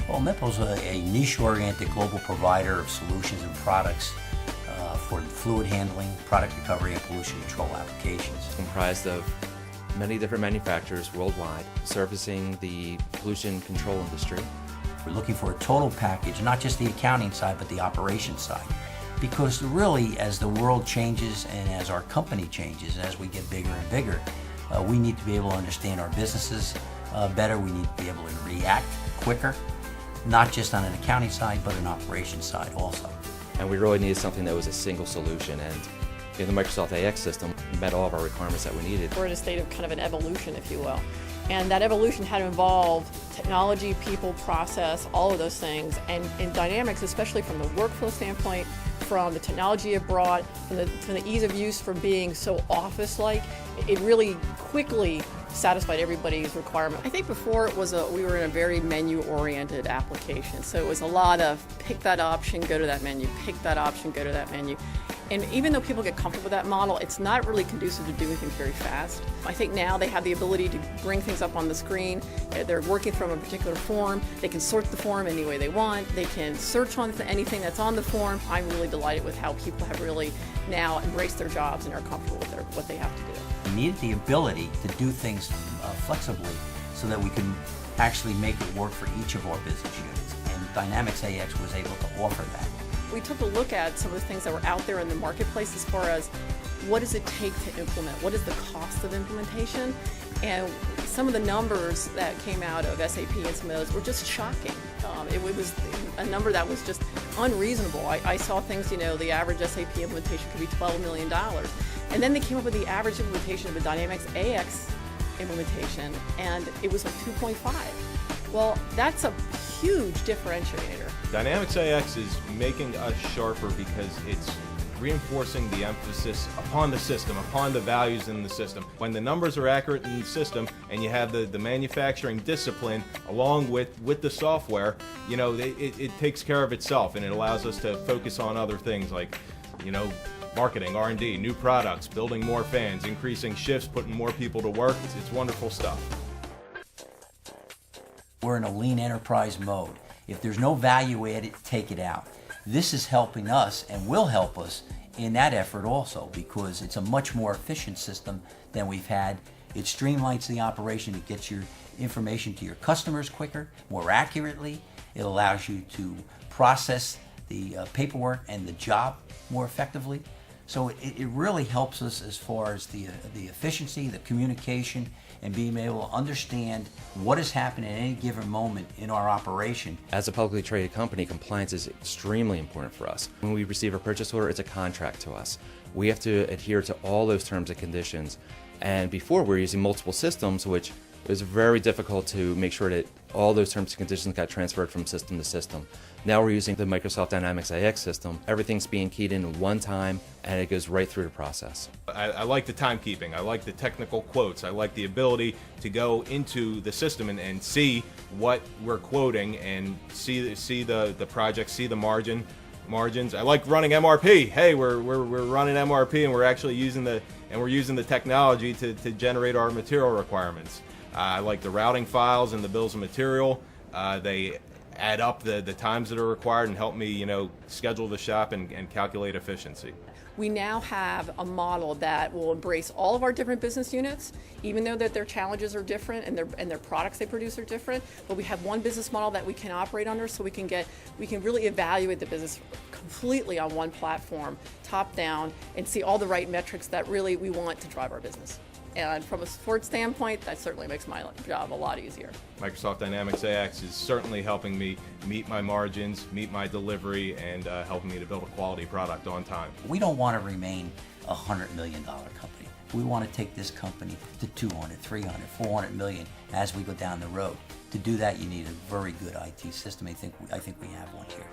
Well, MIPO's a niche-oriented global provider of solutions and products for fluid handling, product recovery, and pollution control applications. Comprised of many different manufacturers worldwide, servicing the pollution control industry. We're looking for a total package, not just the accounting side, but the operations side. Because really, as the world changes and as our company changes, as we get bigger and bigger, we need to be able to understand our businesses better. We need to be able to react quicker, not just on an accounting side, but an operations side also. And we really needed something that was a single solution, and the Microsoft AX system met all of our requirements that we needed. We're in a state of kind of an evolution, if you will. And that evolution had to involve technology, people, process, all of those things. And in Dynamics, especially from the workflow standpoint, from the technology it brought, from the ease of use, from being so office-like, it really quickly satisfied everybody's requirement. I think before we were in a very menu-oriented application. So it was a lot of pick that option, go to that menu, pick that option, go to that menu. And even though people get comfortable with that model, it's not really conducive to doing things very fast. I think now they have the ability to bring things up on the screen. They're working from a particular form. They can sort the form any way they want. They can search on anything that's on the form. I'm really delighted with how people have really now embraced their jobs and are comfortable with what they have to do. We needed the ability to do things flexibly so that we can actually make it work for each of our business units. And Dynamics AX was able to offer that. We took a look at some of the things that were out there in the marketplace as far as what does it take to implement, what is the cost of implementation, and some of the numbers that came out of SAP and some of those were just shocking. It was a number that was just unreasonable. I saw things, the average SAP implementation could be $12 million. And then they came up with the average implementation of the Dynamics AX implementation, and it was like 2.5. Well, that's a huge differentiator. Dynamics AX is making us sharper because it's reinforcing the emphasis upon the system, upon the values in the system. When the numbers are accurate in the system and you have the manufacturing discipline along with the software, it takes care of itself, and it allows us to focus on other things like, marketing, R&D, new products, building more fans, increasing shifts, putting more people to work. It's wonderful stuff. We're in a lean enterprise mode. If there's no value added, take it out. This is helping us and will help us in that effort also, because it's a much more efficient system than we've had. It streamlines the operation. It gets your information to your customers quicker, more accurately. It allows you to process the paperwork and the job more effectively. So it really helps us as far as the efficiency, the communication, and being able to understand what is happening at any given moment in our operation. As a publicly traded company, compliance is extremely important for us. When we receive a purchase order, it's a contract to us. We have to adhere to all those terms and conditions. And before, we were using multiple systems, which was very difficult to make sure that all those terms and conditions got transferred from system to system. Now we're using the Microsoft Dynamics AX system. Everything's being keyed in at one time, and it goes right through the process. I like the timekeeping. I like the technical quotes. I like the ability to go into the system and see what we're quoting and see the project, see the margins. I like running MRP. Hey, we're running MRP, and we're actually using the technology to generate our material requirements. I like the routing files and the bills of material. They add up the times that are required and help me, schedule the shop and calculate efficiency. We now have a model that will embrace all of our different business units, even though that their challenges are different and their products they produce are different. But we have one business model that we can operate under, so we can really evaluate the business completely on one platform, top down, and see all the right metrics that really we want to drive our business. And from a support standpoint, that certainly makes my job a lot easier. Microsoft Dynamics AX is certainly helping me meet my margins, meet my delivery, and helping me to build a quality product on time. We don't want to remain a $100 million company. We want to take this company to 200, 300, 400 million as we go down the road. To do that, you need a very good IT system. I think we have one here.